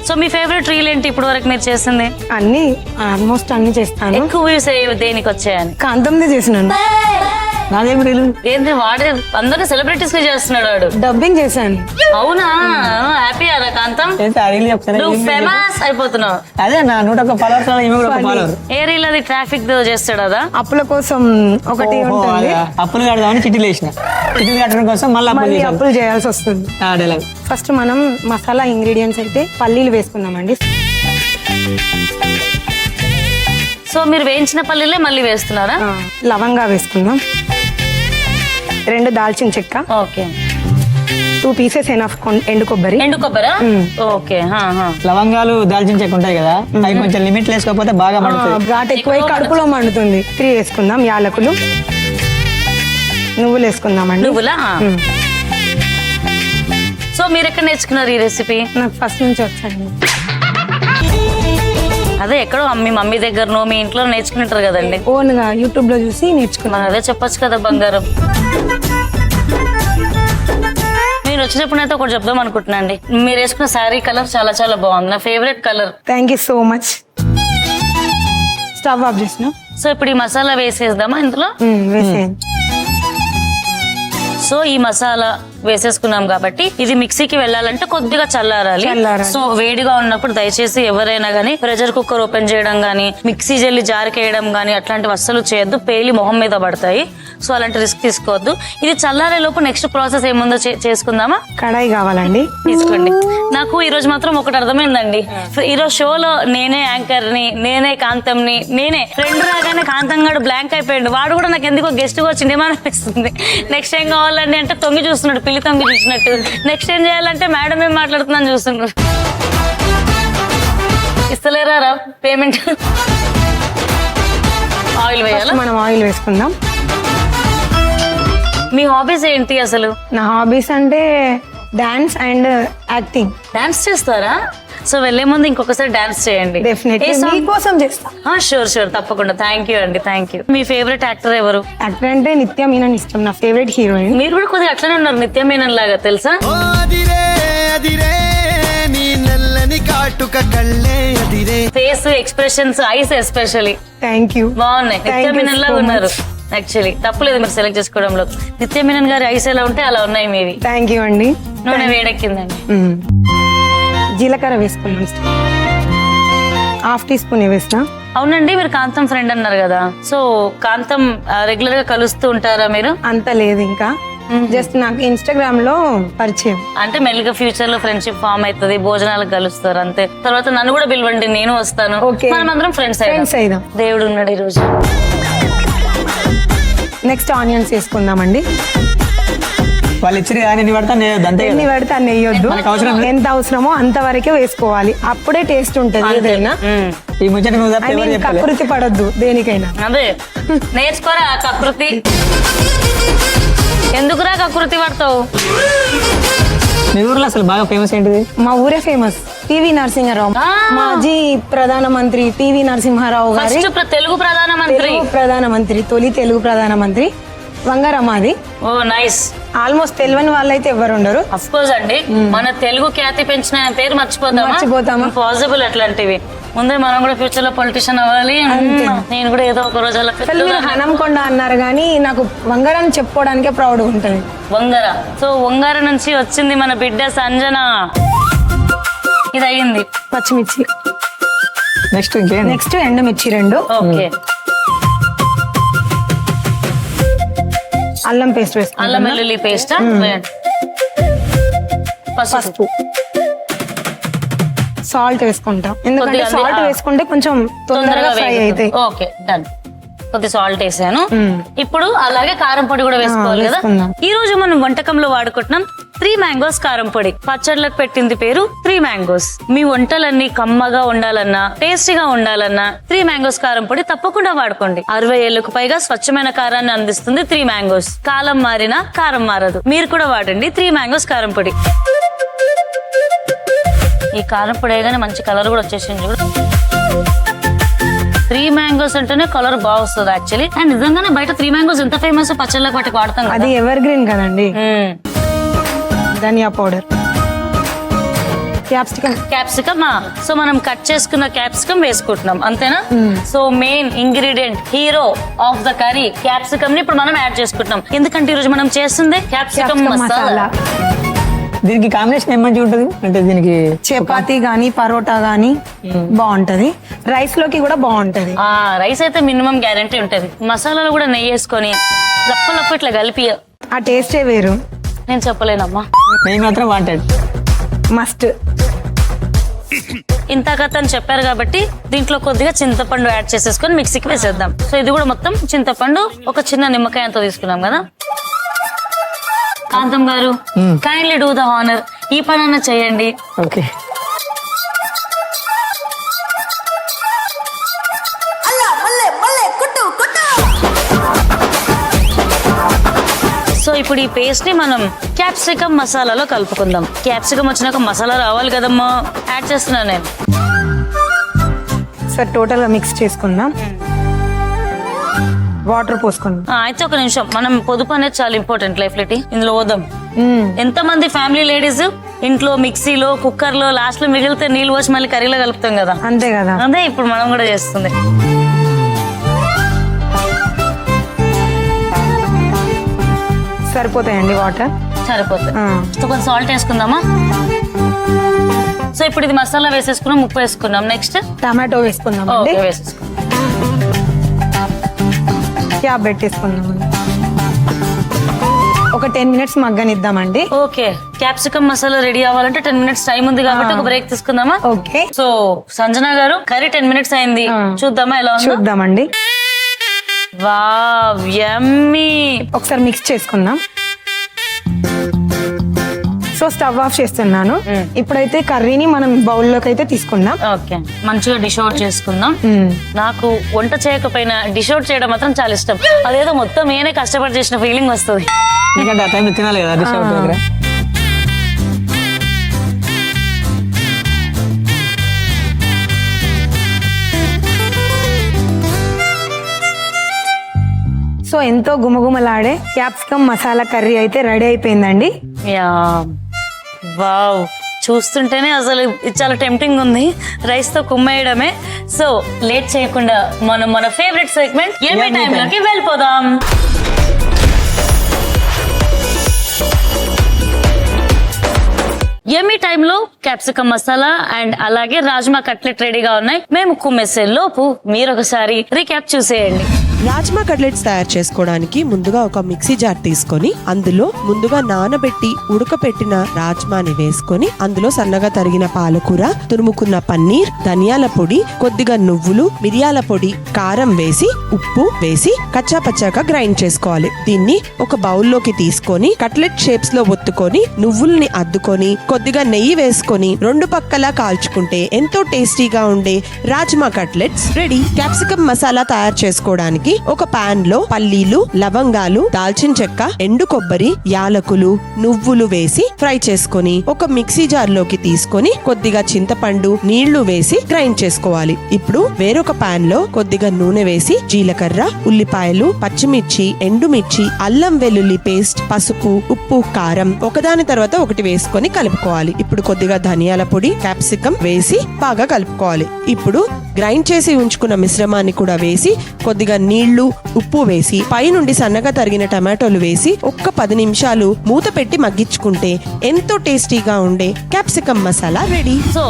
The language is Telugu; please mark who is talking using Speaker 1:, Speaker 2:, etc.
Speaker 1: సో మీ ఫేవరెట్ రీల్ ఏంటి ఇప్పుడు వరకు మీరు చేసింది?
Speaker 2: అన్ని ఆల్మోస్ట్ అన్ని చేస్తాను.
Speaker 1: ఎక్కువ వ్యూస్ దేనికి వచ్చాయని?
Speaker 2: కాంతంది చేసినాను.
Speaker 3: నాదేం రీలు
Speaker 1: ఏంటి వాడే అందరినీ సెలబ్రిటీస్ గా చేస్తున్నాడు వాడు.
Speaker 2: డబ్బింగ్ చేశాను.
Speaker 1: అవునా? హ్యాపీ అదా కాంతం?
Speaker 3: రీల్ చెప్తాను.
Speaker 1: నువ్వు ఫేమస్ అయిపోతున్నావు.
Speaker 3: అదే నా 101 ఫాలోవర్స్ ఈమె కూడా 1 ఫాలోవర్.
Speaker 1: ఏ రీల్ అది? ట్రాఫిక్ దో చేస్తాడు అదా?
Speaker 2: అప్పుల కోసం ఒకటి ఉంటుంది.
Speaker 3: అప్పులు కడదామని చిట్టీలు వేసిన. చిట్టీలు కట్టడం కోసం మళ్ళీ
Speaker 2: అప్పులు చేయాల్సి వస్తుంది.
Speaker 3: డైలాగ్.
Speaker 2: ఫస్ట్ మనం మసాలా ఇంగ్రీడియంట్స్ అయితే పల్లీలు వేసుకుందామండి.
Speaker 1: సో మీరు వేయించిన పల్లీలే మళ్ళీ వేస్తున్నారా?
Speaker 2: లవంగా వేసుకుందాం. 2 దాల్చిన చెక్క.
Speaker 1: ఓకే.
Speaker 2: 2 పీసెస్ ఎనఫ్ ఎండు కొబ్బరి.
Speaker 1: ఎండు కొబ్బరా? ఓకే.
Speaker 3: లవంగాలు దాల్చిన చెక్క ఉంటాయి కదా, అవి కొంచెం లిమిట్ వేసుకోకపోతే బాగా మండుతుంది.
Speaker 2: ఘాట్ ఎక్కువై కడుపులో మండుతుంది. 3 వేసుకుందాం. యాలకులు, నువ్వులు వేసుకుందామండి.
Speaker 1: నువ్వులా? సో మీరు ఎక్కడ నేర్చుకున్నారు ఈ రెసిపీ?
Speaker 2: నాకు ఫస్ట్ నుంచి వచ్చాను.
Speaker 1: అదే ఎక్కడో మీ మమ్మీ దగ్గరనో మీ ఇంట్లో నేర్చుకుంటారు కదండి.
Speaker 2: ఓన్ గా యూట్యూబ్ లో చూసి నేర్చుకున్నాను.
Speaker 1: అదే చెప్పొచ్చు కదా బంగారం. నేను వచ్చినప్పుడు అయితే ఒకటి చెప్దాం అనుకుంటున్నా అండి. మీరు వేసుకున్న శారీ కలర్ చాలా చాలా బాగుంది. నా favourite colour.
Speaker 2: Thank you so much. Stove off చేసిన.
Speaker 1: సో ఇప్పుడు ఈ మసాలా వేసేద్దామా ఇందులో?
Speaker 2: వేసేయండి.
Speaker 1: సో ఈ మసాలా వేసేసుకున్నాం కాబట్టి ఇది మిక్సీకి వెళ్ళాలంటే కొద్దిగా చల్లారాలి. సో వేడిగా ఉన్నప్పుడు దయచేసి ఎవరైనా గానీ ప్రెషర్ కుక్కర్ ఓపెన్ చేయడం గానీ, మిక్సీ జల్లి జారికేయడం గానీ అట్లాంటివి అస్సలు చేయొద్దు. పేలి మొహం మీద పడతాయి. సో అలాంటి రిస్క్ తీసుకోవద్దు. ఇది చల్లారే లోపు నెక్స్ట్ ప్రాసెస్ ఏముందో చేసుకుందామా?
Speaker 2: కడాయి కావాలండి.
Speaker 1: తీసుకోండి. నాకు ఈ రోజు మాత్రం ఒకటి అర్థమైందండి. ఈరోజు షోలో నేనే యాంకర్ ని, నేనే కాంతంని, నేనే ఫ్రెండ్ రాగానే కాంతం గాడు బ్లాంక్ అయిపోయాడు. వాడు కూడా నాకు ఎందుకో గెస్ట్ గా వచ్చింది ఏమనిపిస్తుంది. నెక్స్ట్ ఏం కావాలండి అంటే తొంగి చూస్తున్నాడు, పిల్లి తొంగి చూసినట్టు. నెక్స్ట్ ఏం చేయాలంటే మేడం ఏం మాట్లాడుతున్నాను చూస్తున్నారు. ఇస్తలేరా పేమెంట్? ఆయిల్ వేయాలా?
Speaker 2: మనం ఆయిల్ వేసుకుందాం.
Speaker 1: మీ హాబీస్ ఏంటి అసలు?
Speaker 2: నా హాబీస్ అంటే డాన్స్ అండ్ యాక్టింగ్.
Speaker 1: డాన్స్ చేస్తారా? సో వెళ్లే ముందు ఇంకొకసారి డాన్స్ చేయండి.
Speaker 2: డెఫినెట్లీ మీకోసం చేస్తా.
Speaker 1: షూర్ తప్పకుండా. థ్యాంక్ యూ అండి. Thank you. Me favourite actor ఎవరు?
Speaker 2: యాక్టర్ అంటే నిత్య మీనన్ ఇష్టం. నా ఫేవరెట్ హీరోయిన్.
Speaker 1: మీరు కూడా కొద్దిగా అట్లనే ఉన్నారు నిత్య మీనన్ లాగా తెలుసా? Face expressions, ice especially
Speaker 2: thank you.
Speaker 1: బాగున్నాయి. నిత్య మీనన్ లాగా ఉన్నారు. యాక్చువల్లీ తప్పులేదు మీరు సెలెక్ట్ చేసుకోవడంలో. నిత్య మీనన్ గారి ఐస్ ఎలా ఉంటే అలా ఉన్నాయి మీవి.
Speaker 2: థ్యాంక్ యూ అండి.
Speaker 1: నూనె వేడెక్కిందండి.
Speaker 2: జీలకర్ర వేసుకున్నాం. 1/2 టీ స్పూన్ వేస్తా.
Speaker 1: అవునండి, మీరు కాంతం ఫ్రెండ్ అన్నారు కదా. సో కాంతం రెగ్యులర్ గా కలుస్తూ ఉంటారా మీరు?
Speaker 2: అంత లేదు ఇంకా. జస్ట్ నాకు ఇన్స్టాగ్రామ్ లో పరిచయం.
Speaker 1: అంటే మెల్లిగా ఫ్యూచర్ లో ఫ్రెండ్షిప్ ఫామ్ అవుతుంది, భోజనాలకు కలుస్తారు అంతే. తర్వాత నన్ను కూడా పిలవండి, నేను వస్తాను. మనం అందరం ఫ్రెండ్స్
Speaker 2: అయిదాం.
Speaker 1: దేవుడు ఉన్నాడు ఈ రోజు.
Speaker 2: నెక్స్ట్ ఆనియన్స్ వేసుకుందామండి.
Speaker 3: వాళ్ళు ఇచ్చి ఎన్ని పడితే
Speaker 2: అన్ని వేయొద్దు. ఎంత అవసరమో అంత వరకే వేసుకోవాలి. అప్పుడే టేస్ట్ ఉంటుంది ఏదైనా.
Speaker 3: ఈ ముచ్చట నువ్వు
Speaker 2: కకృతి పడొద్దు దేనికైనా.
Speaker 1: అదే నేర్చుకోరా కకృతి. ఎందుకురా కకృతి పడతావు?
Speaker 3: మీ ఊర్లో అసలు బాగా ఫేమస్ ఏంటిది?
Speaker 2: మా ఊరే ఫేమస్. పివి నరసింహారావు, మాజీ ప్రధానమంత్రి పివి నరసింహారావు గారి
Speaker 1: తెలుగు
Speaker 2: ప్రధానమంత్రి, తొలి తెలుగు ప్రధానమంత్రి వంగరమాది.
Speaker 1: ఓ నైస్.
Speaker 2: ఆల్మోస్ట్ తెలియని వాళ్ళైతే ఎవరు ఉండరు.
Speaker 1: అఫ్ కోర్స్ అండి, మన తెలుగు ఖ్యాతి పెంచిన పేరు మర్చిపోతామా? పాసిబుల్ అట్లాంటివి. ముందే మనం కూడా ఫ్యూచర్ లో పొలిటీషియన్ అవ్వాలి. నేను కూడా ఏదో ఒక రోజు
Speaker 2: అలా హనంకొండ అన్నారు కానీ నాకు వంగరాన్ని చెప్పుకోవడానికే ప్రౌడ్ ఉంటుంది.
Speaker 1: వంగర. సో వంగర నుంచి వచ్చింది మన బిడ్డ సంజన. ఇది అయ్యింది.
Speaker 2: పచ్చిమిర్చి. నెక్స్ట్ ఎండుమిర్చి 2.
Speaker 1: ఓకే.
Speaker 2: అల్లం పేస్ట్ వేసుకుంటాం.
Speaker 1: అల్లం వెల్లుల్లి పేస్ట్. పసుపు.
Speaker 2: సాల్ట్ వేసుకుంటాం, ఎందుకంటే సాల్ట్ వేసుకుంటే కొంచెం తొందరగా ఫ్రై అవుతాయి.
Speaker 1: Okay done. కొద్ది సాల్ట్ వేసాను. ఇప్పుడు అలాగే కారం పొడి కూడా వేసుకోవాలి కదా. ఈ రోజు మనం వంటకంలో వాడుకుంటున్నాం 3 మ్యాంగోస్ కారం పొడి. పచ్చళ్ళకు పెట్టింది పేరు 3 మ్యాంగోస్. మీ వంటలన్నీ కమ్మగా ఉండాలన్నా, టేస్టీగా ఉండాలన్నా 3 మ్యాంగోస్ కారం పొడి తప్పకుండా వాడుకోండి. 60 ఏళ్లకు పైగా స్వచ్ఛమైన కారాన్ని అందిస్తుంది 3 మ్యాంగోస్. కాలం మారినా కారం మారదు. మీరు కూడా వాడండి 3 మ్యాంగోస్ కారం పొడి. ఈ కారం పొడి వేయగానే మంచి కలర్ కూడా వచ్చేసింది చూడు. 3 మ్యాంగోస్ అంటేనే కలర్ బాగా వస్తుంది యాక్చువల్లీ. అండ్ నిజంగానే బయట 3 మ్యాంగోస్ ఎంత ఫేమస్ పచ్చళ్ళకి వాటికి వాడతాం.
Speaker 2: అది ఎవర్ గ్రీన్ కదండి. ధనియా పౌడర్. క్యాప్సికమ్
Speaker 1: సో మనం కట్ చేసుకున్న క్యాప్సికమ్ వేసుకుంటున్నాం అంతేనా. So main ingredient hero of the curry capsicum ని ఇప్పుడు మనం యాడ్ చేసుకుంటున్నాం. ఎందుకంటే ఈ రోజు మనం చేస్తుంది క్యాప్సికమ్ మసాలా.
Speaker 3: దీనికి కాంబినేషన్ ఏం మంచిగా ఉంటుంది అంటే దీనికి
Speaker 2: చపాతీ గానీ పరోటా గానీ బాగుంటది, రైస్ లోకి కూడా బాగుంటది.
Speaker 1: రైస్ అయితే మినిమం గ్యారంటీ ఉంటది. మసాలాలు కూడా నెయ్యి వేసుకొని లప్ప ఇట్లా కలిపి
Speaker 2: ఆ టేస్టే వేరు.
Speaker 1: నేను చెప్పలేనమ్మా,
Speaker 3: నేను మాత్రం వాంటెడ్
Speaker 2: మస్ట్.
Speaker 1: ఇంత కథని చెప్పారు కాబట్టి దీంట్లో కొద్దిగా చింతపండు యాడ్ చేసేసుకొని మిక్సీకి వేసేద్దాం. సో ఇది కూడా మొత్తం చింతపండు ఒక చిన్న నిమ్మకాయంతో తీసుకున్నాం కదా. కాంతం గారు కైండ్లీ డూ ద హానర్, ఈ పనన్నా చేయండి.
Speaker 3: ఓకే.
Speaker 1: సో ఇప్పుడు ఈ పేస్ట్ ని మనం క్యాప్సికమ్ మసాలాలో కలుపుకుందాం. క్యాప్సికమ్ వచ్చినాక మసాలా రావాలి కదమ్మా, యాడ్ చేస్తున్నాను నేను.
Speaker 2: సార్ టోటల్ గా మిక్స్ చేసుకుందాం, వాటర్ పోసుకుందాం.
Speaker 1: అయితే ఒక నిమిషం, మనం పొదుపు అనేది చాలా ఇంపార్టెంట్ లైఫ్ లో. ఇందులో పోదాం. ఎంత మంది ఫ్యామిలీ లేడీస్ ఇంట్లో మిక్సీలో కుక్కర్ లో లాస్ట్ లో మిగిలితే నీళ్ళు పోసి మళ్ళీ కర్రీలో కలుపుతాం కదా.
Speaker 2: అంతే కదా,
Speaker 1: అదే ఇప్పుడు మనం కూడా చేస్తుంది.
Speaker 2: సరిపోతాయండి వాటర్,
Speaker 1: సరిపోతుంది. సో కొంచెం సాల్ట్ వేసుకుందామా. సో ఇప్పుడు ఇది మసాలా వేసేసుకున్నాం, ఉప్పు వేసుకున్నాం. నెక్స్ట్
Speaker 2: టమాటో వేసుకుందాం.
Speaker 1: వేసేసుకున్నాం,
Speaker 2: క్యాప్ పెట్టేసుకుందాం. ఒక 10 minutes మగ్గనిద్దామండి.
Speaker 1: ఓకే. క్యాప్సికమ్ మసాలా రెడీ అవ్వాలంటే 10 minutes టైం ఉంది కాబట్టి ఒక బ్రేక్ తీసుకుందామా.
Speaker 2: ఓకే.
Speaker 1: సో సంజన గారు కర్రీ 10 minutes అయింది, చూద్దామా ఎలా ఉందో.
Speaker 2: చూద్దామండి.
Speaker 1: వావ్ యమ్మీ.
Speaker 2: ఒకసారి మిక్స్ చేసుకుందాం. సో స్టవ్ ఆఫ్ చేస్తున్నాను. ఇప్పుడైతే కర్రీని మనం బౌల్లోకి అయితే తీసుకుందాం.
Speaker 1: ఓకే, మంచిగా డిష్ అవుట్ చేసుకుందాం. నాకు వంట చేయకపోయినా డిష్ అవుట్ చేయడం మాత్రం చాలా ఇష్టం. అదేదో మొత్తం నేనే కష్టపడి చేసిన ఫీలింగ్ వస్తుంది.
Speaker 3: ఎందుకంటే ఆ టైంలో తినాలి కదా డిష్ అవుట్ దగ్గర.
Speaker 2: సో ఎంతో గుమగుమలాడే క్యాప్సికమ్ మసాలా కర్రీ అయితే రెడీ అయిపోయిందండి.
Speaker 1: యా వావ్, చూస్తుంటేనే అసలు ఇది చాలా టెంప్టింగ్ ఉంది రైస్ తో కుమ్మేయడమే. సో లేట్ చేయకుండా మనం మన ఫేవరెట్ సెగ్మెంట్ ఏమీ టైంలోకి వెళ్ళిపోదాం. ఎమ్మీ టైంలో క్యాప్సికమ్ మసాలా అండ్ అలాగే రాజ్మా కట్లెట్ రెడీగా ఉన్నాయి. మేము కుమ్మేసే లోపు మీరు ఒకసారి రీక్యాప్ చూసేయండి.
Speaker 4: రాజ్మా కట్లెట్స్ తయారు చేసుకోవడానికి ముందుగా ఒక మిక్సీ జార్ తీసుకొని అందులో ముందుగా నానబెట్టి ఉడకపెట్టిన రాజ్మాని వేసుకొని అందులో సన్నగా తరిగిన పాలకూర, తురుముకున్న పన్నీర్, ధనియాల పొడి, కొద్దిగా నువ్వులు, మిరియాల పొడి, కారం వేసి ఉప్పు వేసి కచ్చా పచ్చాగా గ్రైండ్ చేసుకోవాలి. దీన్ని ఒక బౌల్లోకి తీసుకొని కట్లెట్ షేప్స్ లో ఒత్తుకొని నువ్వుల్ని అద్దుకొని కొద్దిగా నెయ్యి వేసుకొని రెండు పక్కలా కాల్చుకుంటే ఎంతో టేస్టీగా ఉండే rajma cutlets ready. Capsicum masala తయారు చేసుకోవడానికి ఒక పాన్ లో పల్లీలు, లవంగాలు, దాల్చిన చెక్క, ఎండు కొబ్బరి, యాలకులు, నువ్వులు వేసి ఫ్రై చేసుకొని ఒక మిక్సీ జార్ లోకి తీసుకొని కొద్దిగా చింతపండు, నీళ్లు వేసి గ్రైండ్ చేసుకోవాలి. ఇప్పుడు వేరొక పాన్ లో కొద్దిగా నూనె వేసి జీలకర్ర, ఉల్లిపాయలు, పచ్చిమిర్చి, ఎండుమిర్చి, అల్లం వెల్లుల్లి పేస్ట్, పసుపు, ఉప్పు, కారం ఒకదాని తర్వాత ఒకటి వేసుకొని కలుపుకోవాలి. ఇప్పుడు కొద్దిగా ధనియాల పొడి, క్యాప్సికమ్ వేసి బాగా కలుపుకోవాలి. ఇప్పుడు గ్రైండ్ చేసి ఉంచుకున్న మిశ్రమాన్ని కూడా వేసి కొద్దిగా నీళ్లు, ఉప్పు వేసి పైనుండి సన్నగా తరిగిన టమాటోలు వేసి ఒక్క 10 నిమిషాలు మూత పెట్టి మగ్గించుకుంటే ఎంతో టేస్టీగా ఉండే క్యాప్సికమ్ మసాలా రెడీ.
Speaker 1: సో